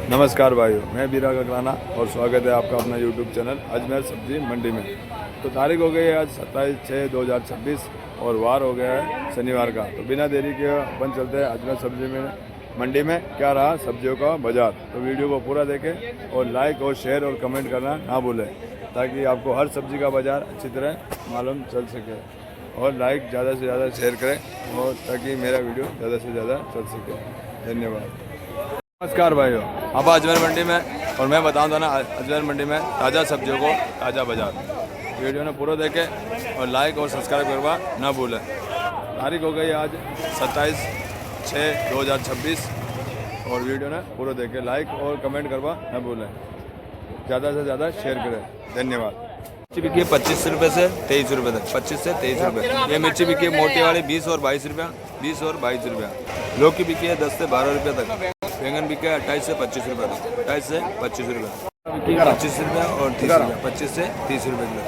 नमस्कार भाइयों, मैं बीरा ककराना और स्वागत है आपका अपना यूट्यूब चैनल अजमेर सब्जी मंडी में। तो तारीख हो गई है आज 27/6/2026 और वार हो गया है शनिवार का। तो बिना देरी के अपन चलते हैं अजमेर सब्जी में मंडी में क्या रहा सब्जियों का बाजार। तो वीडियो को पूरा देखें और लाइक और शेयर और कमेंट करना ना भूलें ताकि आपको हर सब्जी का बाजार अच्छी तरह मालूम चल सके। और लाइक ज़्यादा से ज़्यादा शेयर करें और ताकि मेरा वीडियो ज़्यादा से ज़्यादा चल सके। धन्यवाद। नमस्कार भाइयों, अब अजमेर मंडी में और मैं बताऊँ ना अजमेर मंडी में ताज़ा सब्जियों को ताज़ा बाजार। वीडियो ने पूरा देखें और लाइक और सब्सक्राइब करवा ना भूलें। तारीख हो गई आज 27/6/2026 और वीडियो ने पूरा देखें, लाइक और कमेंट करवा ना भूलें, ज़्यादा से ज़्यादा शेयर करें। धन्यवाद। मिर्ची बिकी है 25 रुपये से 23 रुपये तक, 25 से 23 रुपये। ये मिर्ची बिकी है मोटी वाली 20 और 22 रुपया, 20 और 22 रुपया। लौकी बिकी है 10 से 12 रुपये तक। बैंगन बिके 28 से 25 रुपये तक, 28 से 25 रुपये। 25 रुपये और 30 रुपये, 25 से 30 रुपये किलो।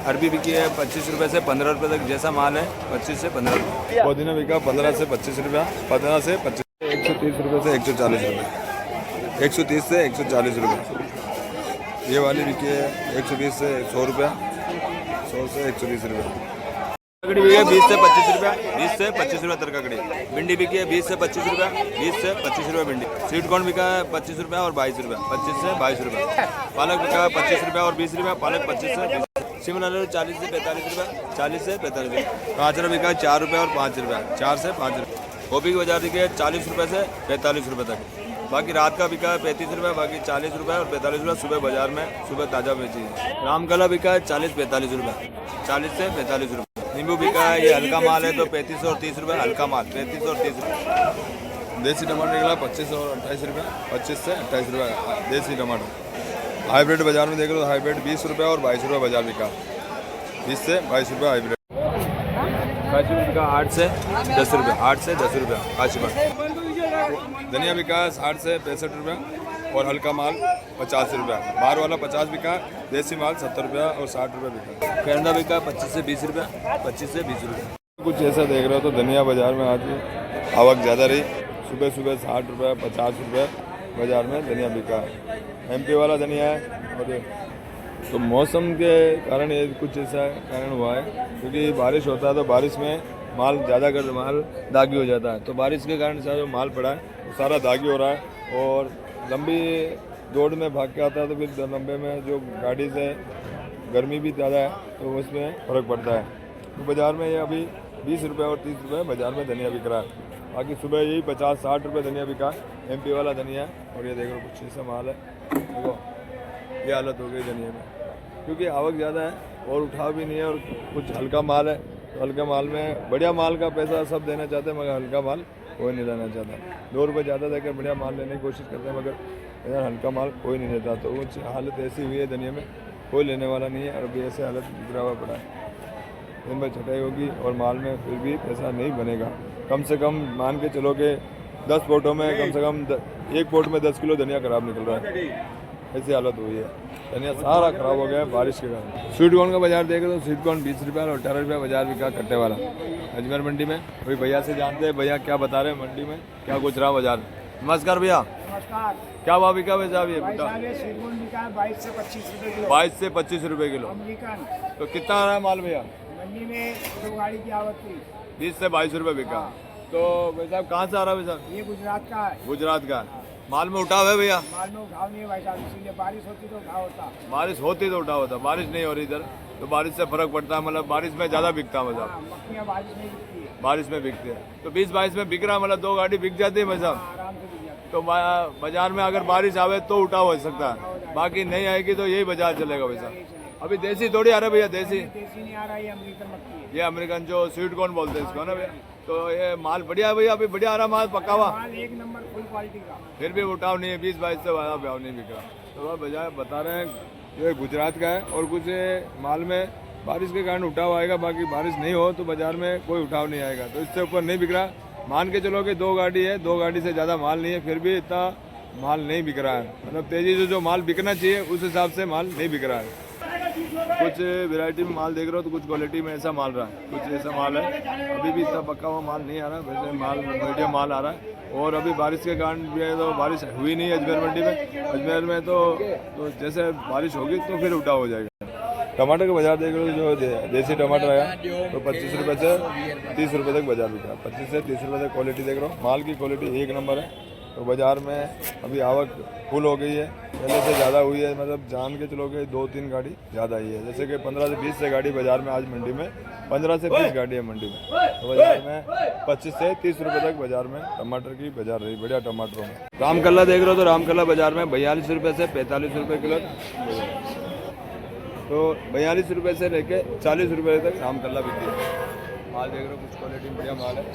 अरबी बिकी है 25 रुपये से 15 रुपये तक, जैसा माल है 25 से 15 रुपये। पुदीना बिका 15 से 25 रुपया, 15 से 25, 130 रुपये से 140 रुपये, 130 से 140 रुपये। ये वाली बिकी है 120 से 100 रुपया, 100 से 120 रुपये। ककड़ी बिकी है 20 से 25 रुपया, 20 से 25 रुपये तर ककड़ी। भिंडी बिकी है 20 से 25 रुपया, 20 से 25 रुपये भिंडी। स्वीट कॉर्न बिका है 25 रुपया और 22 रुपया, 25 से 22 रुपये। पालक बिका है 25 रुपया और 20 रुपया, पालक 25 से 20। शिमला मिर्च 40 से 45 रुपया, 40 से 45 रुपये। गाजर बिका है 4 रुपये और 5 रुपया, 4 से 5 रुपये। गोभी की बाजार बिकी है 40 रुपये से 45 रुपये तक। बाकी रात का बिका है 35 रुपये, बाकी 40 रुपये और 45 रुपये सुबह बाजार में सुबह ताज़ा बेची है। रामकला बिका है 40-45 रुपये, 40 से 45 रुपये। नींबू बिका है, ये हल्का माल है तो 35 और 30 रुपये, हल्का माल 35 और 30 रुपये। देसी टमाटर निकला 25 और 28 रुपये, 25 से 28 रुपये देसी टमाटर। हाइब्रिड बाजार में देख लो, हाइब्रिड 20 रुपये और 22 रुपये बाजार बिका, 20 से 22 रुपये हाइब्रिड। काशीबार बिका 8 से 10 रुपये, 8 से 10 रुपये काशीबार। धनिया बिका 60 से 65 रुपये और हल्का माल 50 रुपया। बाहर वाला 50 बिका, देसी माल 70 रुपया और 60 रुपये बिका। करंदा बिका 25 से 20 रुपये, 25 से 20 रुपये। कुछ ऐसा देख रहे हो तो धनिया बाजार में आज आवक ज़्यादा रही। सुबह सुबह 60 रुपये 50 रुपये बाजार में धनिया बिका। MP वाला धनिया है। और तो मौसम के कारण ये कुछ ऐसा कारण हुआ है क्योंकि बारिश होता है तो बारिश में माल ज़्यादा कर माल दागी हो जाता है। तो बारिश के कारण सारा जो माल पड़ा है वो सारा दागी हो रहा है और लंबी दौड़ में भाग के आता है तो फिर लंबे में जो गाड़ी से गर्मी भी ज़्यादा है तो उसमें फ़र्क पड़ता है। तो बाज़ार में ये अभी 20 रुपये और 30 रुपये बाज़ार में धनिया बिक रहा है। बाकी सुबह यही 50-60 रुपये धनिया बिका, MP वाला धनिया है। और ये देखो कुछ ऐसा माल है, देखो ये हालत हो गई धनिया में क्योंकि आवक ज़्यादा है और उठाव भी नहीं है और कुछ हल्का माल है। तो हल्का माल में बढ़िया माल का पैसा सब देना चाहते हैं मगर हल्का माल कोई नहीं लेना चाहता। 2 रुपये ज़्यादा देकर बढ़िया माल लेने की कोशिश करते हैं मगर इधर हल्का माल कोई नहीं लेता। तो वो हालत ऐसी हुई है दुनिया में, कोई लेने वाला नहीं है और अभी ऐसे हालत गिरा हुआ पड़ा है। दिन में छटाई होगी और माल में फिर भी पैसा नहीं बनेगा। कम से कम मान के चलो कि 10 पोटों में कम से कम 1 पोट में 10 किलो धनिया खराब निकल रहा है। ऐसी हालत हुई है, धनिया सारा खराब हो गया है बारिश के कारण। स्वीट कॉर्न का बाजार देखें तो स्वीट कॉर्न 20 रुपये और 18 रुपये बाजार बिका कट्टे वाला अजमेर मंडी में। वही भैया से जानते हैं भैया क्या बता रहे हैं मंडी में क्या कुछ रहा बाजार। नमस्कार भैया। नमस्कार। क्या भाव बिका वैसे अभी? 22 से 25 रुपये किलो। 22 से 25 रुपये किलो। तो कितना आ रहा है माल भैया? मंडी में 2 गाड़ी की आवक थी, 20 से 22 रुपये बिका। तो भाई साहब कहाँ से आ रहा है भाई साहब? ये गुजरात का है। गुजरात का। माल में उठाव है भैया? माल में उठाव नहीं है भाई साहब, इसीलिए बारिश होती तो उठाव होता। बारिश होती तो उठाव होता, बारिश नहीं हो रही इधर तो बारिश से फर्क पड़ता है। मतलब बारिश में ज़्यादा बिकता है मतलब, मक्खियाँ बारिश नहीं बिकती है, बारिश में बिकते हैं। तो 20-22 में बिक रहा है मतलब 2 गाड़ी बिक जाती है भाई साहब। आराम से बिक जाती तो बाजार में अगर बारिश आवे तो उठाव हो सकता है, बाकी नहीं आएगी तो यही बाजार चलेगा भाई साहब। अभी देसी थोड़ी आ रहा है भैया, देसी है। देसी नहीं आ रहा, ये अमेरिकन मक्खी है। ये अमेरिकन जो स्वीट कॉर्न बोलते हैं इसको ना भैया। तो ये माल बढ़िया है भैया, अभी बढ़िया आ रहा माल पक्का हुआ, माल 1 नंबर फुल क्वालिटी का। फिर भी उठाव नहीं है, 20-22 से ज़्यादा भाव नहीं बिक रहा। तो वह बजाय बता रहे हैं ये गुजरात का है और कुछ माल में बारिश के कारण उठाव आएगा, बाकी बारिश नहीं हो तो बाजार में कोई उठाव नहीं आएगा। तो इससे ऊपर नहीं बिक रहा। मान के चलो कि 2 गाड़ी है, 2 गाड़ी से ज़्यादा माल नहीं है, फिर भी इतना माल नहीं बिक रहा है। मतलब तेज़ी से जो माल बिकना चाहिए उस हिसाब से माल नहीं बिक रहा है। कुछ वैरायटी में माल देख रहे हो तो कुछ क्वालिटी में ऐसा माल रहा है, कुछ ऐसा माल है। अभी भी इतना पक्का हुआ माल नहीं आ रहा, वैसे माल मीडियम माल आ रहा है। और अभी बारिश के कारण भी है तो बारिश हुई नहीं अजमेर मंडी में। अजमेर में तो जैसे बारिश होगी तो फिर उठाव हो जाएगा। टमाटर का बाजार देख लो, जो देसी टमाटर आया तो 25 रुपये से 30 रुपये तक बाजार बिका। 25 से 30 रुपये तक क्वालिटी देख रहा हूँ, माल की क्वालिटी एक नंबर है। तो बाज़ार में अभी आवक फुल हो गई है, पहले से ज़्यादा हुई है, मतलब जान के चलोगे 2-3 गाड़ी ज़्यादा ही है। जैसे कि 15 से 20 से गाड़ी बाज़ार में आज मंडी में, 15 से 20 गाड़ी है मंडी में। तो बाज़ार में 25 से 30 रुपये तक बाज़ार में टमाटर की बाज़ार रही, बढ़िया टमाटरों में। रामकल्ला देख रहे हो तो रामकल्ला बाज़ार में 42 रुपये से 45 रुपये किलो, तो 42 रुपये से लेके 40 रुपये तक रामकल्ला बिकती है। माल देख रहे हो, कुछ क्वालिटी बढ़िया माल है,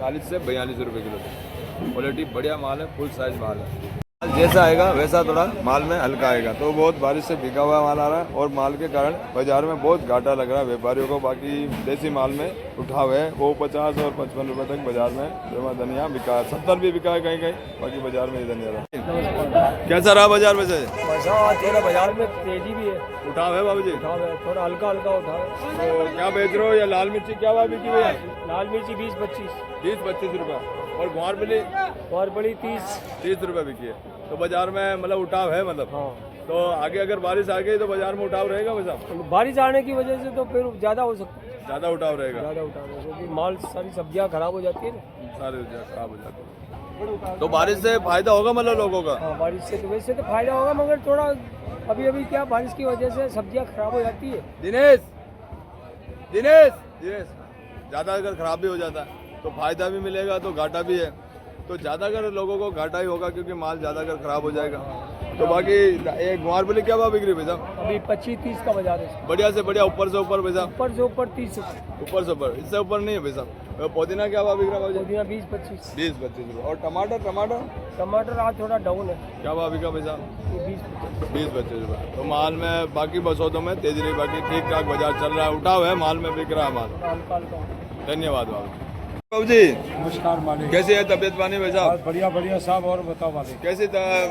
40 से 42 रुपये किलो तक क्वालिटी बढ़िया माल है, फुल साइज माल है। माल जैसा आएगा वैसा थोड़ा माल में हल्का आएगा। तो बहुत बारिश से बिका हुआ माल आ रहा है और माल के कारण बाजार में बहुत घाटा लग रहा है व्यापारियों को। बाकी देसी माल में उठाव है, वो 50 और 55 रुपये तक बाजार में जमा धनिया बिका है, 70 भी बिका है कहीं कहीं, बाकी बाजार में धनिया रहा। कैसा रहा बाजार में से? थोड़ा बाजार में तेजी भी है, उठाव है बाबू जी, उठाव है, थोड़ा हल्का हल्का उठाव। तो क्या बेच रहे हो? या लाल मिर्ची क्या भाव बिकी भैया? लाल मिर्ची 20-25, 20-25 रुपये, और ग्वार मिली और बड़ी 30 रुपये बिकी है। तो बाजार में मतलब उठाव है मतलब। हाँ। तो आगे अगर बारिश आ गई तो बाजार में उठाव रहेगा वैसा? बारिश आने की वजह से तो फिर ज़्यादा हो सकता है, ज़्यादा उठाव रहेगा, ज़्यादा उठाव है, क्योंकि माल सारी सब्जियां खराब हो जाती है ना, सारे खराब हो जाते हैं। तो बारिश से फायदा होगा मतलब लोगों का? हाँ, बारिश से तो वैसे तो फायदा होगा, मगर थोड़ा अभी अभी क्या बारिश की वजह से सब्जियां खराब हो जाती है। दिनेश दिनेश दिनेश ज़्यादा अगर खराब भी हो जाता है तो फायदा भी मिलेगा, तो घाटा भी है। तो ज़्यादा अगर लोगों को घाटा ही होगा क्योंकि माल ज़्यादा अगर खराब हो जाएगा। तो बाकी एक ग्वार बोले क्या भाव बिक रही है भाई साहब? अभी 25-30 का बाजार है, बढ़िया से बढ़िया, ऊपर से ऊपर भाई साहब, ऊपर से ऊपर 30, ऊपर से ऊपर, इससे ऊपर नहीं है भाई साहब। पुदीना क्या भाव बिक रहा है भाई? पुदीना 20-25, 20-25 रुपये। और टमाटर टमाटर टमाटर आज थोड़ा डाउन है, क्या भाव बिका भाई साहब? 20-25। 20-25 रुपये। तो माल में बाकी बसौदों में तेजी नहीं, बाकी ठीक ठाक बाजार चल रहा है, उठाव है, माल में बिक रहा है माल। हल्का हल्का। धन्यवाद बाबू जी। नमस्कार मालिक, कैसी है तबीयत पानी भाई साहब? बढ़िया बढ़िया साहब। और बताओ मालिक, कैसी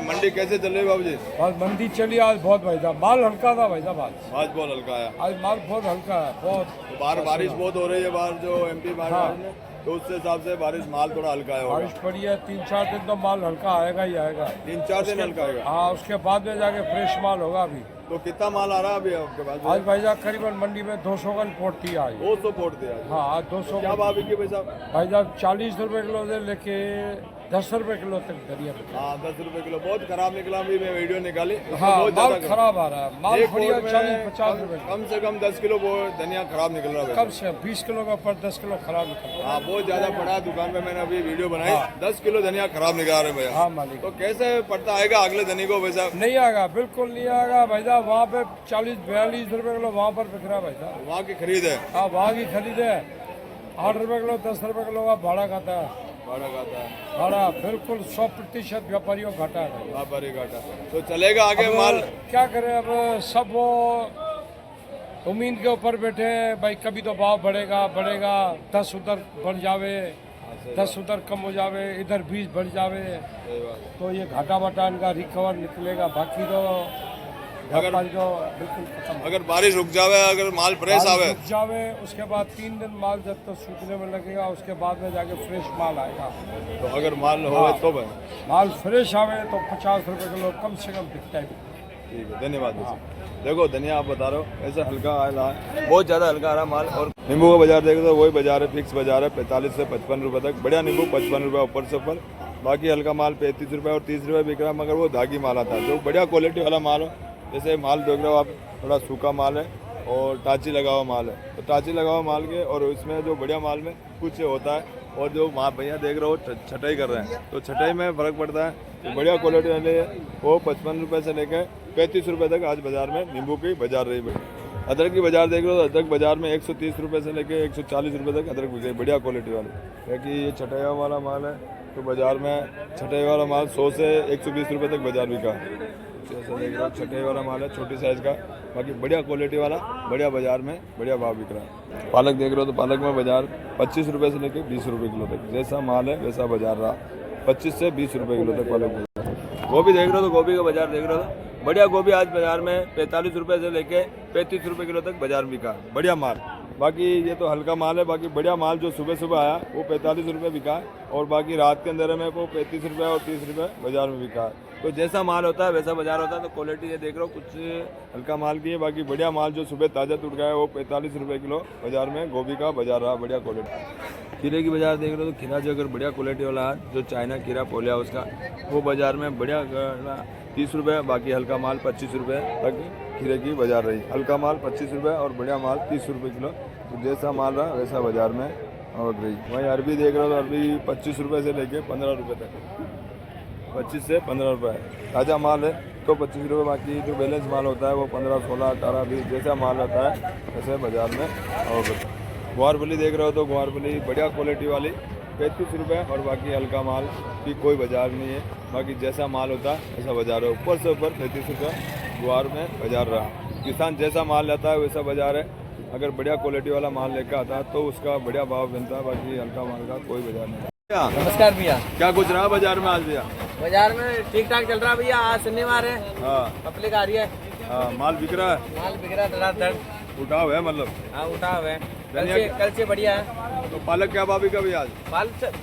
मंडी कैसे चल रही है बाबू जी? आज मंदी चली आज बहुत भाई साहब, माल हल्का था भाई साहब, आज बहुत हल्का आया, आज माल बहुत हल्का है, बहुत। तो बाहर बारिश बहुत हो रही है, बाहर जो MP बाहर में, तो उससे हिसाब से बारिश माल थोड़ा हल्का है। बारिश पड़ी है 3-4 दिन तो माल हल्का आएगा ही आएगा, 3-4 दिन हल्का आएगा। हाँ, उसके बाद में जाके फ्रेश माल होगा। अभी तो कितना माल आ रहा है अभी आपके पास? आज भाई साहब करीबन मंडी में 200 का रिपोर्ट थी आज। 200 फोड़ दिया। हाँ, आज 200। क्या भाव बिकी भाई साहब? भाई साहब 40 रुपए किलो से लेके 10 रुपए किलो तक धनिया बिका। हाँ, 10 रुपए किलो। बहुत खराब निकला, अभी मैं वीडियो निकाली, हाँ, बहुत माल ज्यादा खराब आ रहा है, माल एक बढ़िया बोर में 40-50 रुपए। कम से कम 10 किलो वो धनिया खराब निकल रहा है। कम से 20 किलो का ऊपर 10 किलो खराब निकल रहा है। हाँ, बहुत ज्यादा पड़ा दुकान पे, मैंने अभी वीडियो बनाई, 10 किलो धनिया खराब निकल रहे भैया। हाँ मालिक, तो कैसे पड़ता आएगा अगले धनी को भाई साहब? नहीं आएगा, बिल्कुल नहीं आएगा भाई साहब। वहाँ पे 40-42 रुपए किलो वहाँ पर बिक रहा है भाई साहब। वहाँ की खरीद है, हाँ, वहाँ की खरीद है। 8 रुपए किलो 10 रुपए किलो का भाड़ा खाता है, भाड़ा खाता है, भाड़ा बिल्कुल 100% व्यापारियों को घाटा है भाई। व्यापारी घाटा। तो चलेगा आगे अब माल? क्या करें, अब सब वो उम्मीद के ऊपर बैठे हैं भाई, कभी तो भाव बढ़ेगा बढ़ेगा, 10 उधर बढ़ जावे, 10 उधर कम हो जावे, इधर 20 बढ़ जावे, सही बात। तो ये घाटा वाटा इनका रिकवर निकलेगा। बाकी तो व्यापारी तो बिल्कुल खत्म। अगर बारिश रुक जावे, अगर माल फ्रेश आवे, रुक जावे, उसके बाद 3 दिन माल जब तक सूखने में लगेगा, उसके बाद में जाके फ्रेश माल आएगा। तो अगर माल हो तो भाई माल फ्रेश आवे तो 50 रुपए किलो कम से कम बिकता है। ठीक है, धन्यवाद भाई। देखो धनिया आप बता रहे हो, ऐसा हल्का आ रहा है, बहुत ज़्यादा हल्का आ रहा है माल। और नींबू का बाजार देखो तो वही बाजार है, फिक्स बाजार है, 45 से 55 रुपये तक। बढ़िया नींबू 55 रुपये ऊपर से ऊपर, बाकी हल्का माल 35 रुपये और 30 रुपये बिक रहा है, मगर वो धागी माल आता है, जो बढ़िया क्वालिटी वाला माल हो। जैसे माल देख रहे हो आप, थोड़ा सूखा माल है और टाची लगा हुआ माल है, तो टाची लगा हुआ माल के और इसमें जो बढ़िया माल में कुछ होता है। और जो वहाँ भैया देख रहे हो छटाई कर रहे हैं, तो छटाई में फ़र्क पड़ता है। तो बढ़िया क्वालिटी वाले वो 55 रुपये से लेकर 35 रुपये तक आज बाज़ार में नींबू की बाजार रही है। अदरक की बाजार देख रहे हो तो अदरक बाजार में 130 रुपये से लेकर 140 रुपये तक अदरक बिक रही है, बढ़िया क्वालिटी वाली। क्योंकि ये छटाई वाला माल है, तो बाज़ार में छटाई वाला माल 100 से 120 रुपये तक बाजार बिका है। जैसा देख रहे हो छठे वाला माल है, छोटी साइज़ का, बाकी बढ़िया क्वालिटी वाला, बढ़िया बाजार में बढ़िया भाव बिक रहा है। पालक देख रहे हो तो पालक में बाजार 25 रुपये से लेकर 20 रुपये किलो तक, जैसा माल है वैसा बाजार रहा, 25 से 20 रुपये किलो तक पालक। गोभी देख रहे हो तो गोभी का बाजार देख रहे हो, बढ़िया गोभी आज बाजार में 45 रुपये से लेकर 35 रुपये किलो तक बाजार बिका, बढ़िया माल। बाकी ये तो हल्का माल है। बाकी बढ़िया माल जो सुबह सुबह आया वो 45 रुपये बिका है, और बाकी रात के अंदर में वो 35 रुपये और 30 रुपये बाजार में बिका है। तो जैसा माल होता है वैसा बाजार होता है। तो क्वालिटी ये देख रहे हो कुछ हल्का माल की है। बाकी बढ़िया माल जो सुबह ताज़ा टूट गया है वो 45 रुपये किलो बाजार में गोभी का बाजार रहा, बढ़िया क्वालिटी। खीरे की बाजार देख रहे हो तो खीरा जो अगर बढ़िया क्वालिटी वाला है जो चाइना खीरा पोलिया उसका वो बाजार में बढ़िया 30 रुपये, बाकी हल्का माल 25 रुपये तक खीरे की बाजार रही। हल्का माल 25 रुपये और बढ़िया माल 30 रुपये किलो। तो जैसा माल रहा वैसा बाजार में और रही। वहीं अरबी देख रहे हो तो अरबी 25 रुपये से लेके 15 रुपये तक, 25 से 15 रुपये ताज़ा माल है तो 25 रुपये। बाकी जो बैलेंस माल होता है वो 15, 16, 18, 20 जैसा माल रहता है वैसे बाजार में। और ग्वारफली देख रहे हो तो ग्वारफली बढ़िया क्वालिटी वाली 35 रुपये, और बाकी हल्का माल की कोई बाजार नहीं है। बाकी जैसा माल होता है वैसा बाजार है। ऊपर से ऊपर 35 रुपये ग्वार में बाजार रहा। किसान जैसा माल लेता है वैसा बाजार है। अगर बढ़िया क्वालिटी वाला माल लेकर आता है तो उसका बढ़िया भाव बनता है, बाकी हल्का माल का कोई बाजार नहीं। नमस्कार भैया। क्या कुछ रहा बाजार में आज भैया? बाजार में ठीक ठाक चल रहा है भैया। आज शनिवार है, हाँ पब्लिक आ रही है, हाँ, माल बिक रहा है, माल बिक रहा है धड़ाधड़। उठाव है मतलब। हाँ उठा हुआ है, धनिया कल से बढ़िया है। तो पालक क्या भाव बिका भैया आज?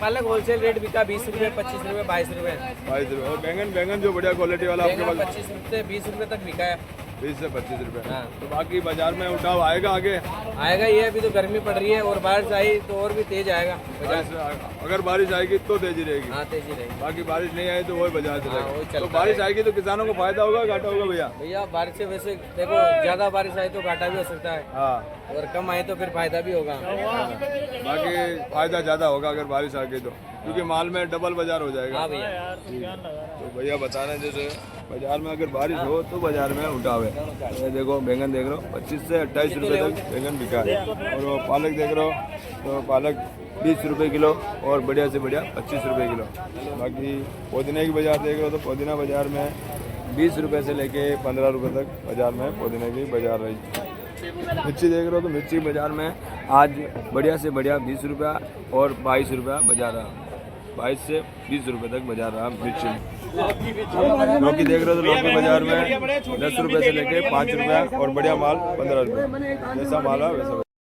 पालक होलसेल रेट बिका 20 रुपये, 25 रुपये, 22 रुपये। 22 रुपये। और बैंगन जो बढ़िया क्वालिटी वाला आपके पास 25 रुपये से 20 रुपये तक बिका है। 20 से 25 रुपये। हाँ। तो बाकी बाजार में उठाव आएगा आगे? आएगा ये, अभी तो गर्मी पड़ रही है और बारिश आई तो और भी तेज आएगा बाजार। अगर बारिश आएगी तो तेजी रहेगी। हाँ तेजी रहेगी। बाकी बारिश नहीं आई तो वही बाजार हाँ, वही चलेगा। चलता तो बारिश आएगी तो किसानों को फायदा होगा घाटा होगा भैया? भैया बारिश से वैसे देखो, ज्यादा बारिश आई तो घाटा भी हो सकता है, हाँ, और कम आए तो फिर फायदा भी होगा। बाकी फायदा ज़्यादा होगा अगर बारिश आ गई तो, क्योंकि माल में डबल बाजार हो जाएगा। हाँ भैया। तो भैया बता रहे हैं जैसे बाजार में अगर बारिश हो तो बाजार में उठाव है। ये देखो बैंगन देख रहे हो 25 से 28 रुपये तक बैंगन बिका है। और वो पालक देख रहे हो तो पालक 20 रुपये किलो और बढ़िया से बढ़िया 25 रुपये किलो। बाकी पुदीने की बाजार देख रहे हो तो पुदीना बाजार में 20 रुपये से लेके 15 रुपये तक बाजार में पुदीने की बाजार रही। मिर्ची देख रहे हो तो मिर्ची बाजार में आज बढ़िया से बढ़िया 20 रुपया और 22 रुपया बाजार रहा। 22 से 20 रुपये तक बाजार रहा मिर्ची में। लौकी देख रहे हो तो लौकी बाजार में 10 रुपये से लेके 5 रुपया और बढ़िया माल 15 रुपये। जैसा माल है वैसा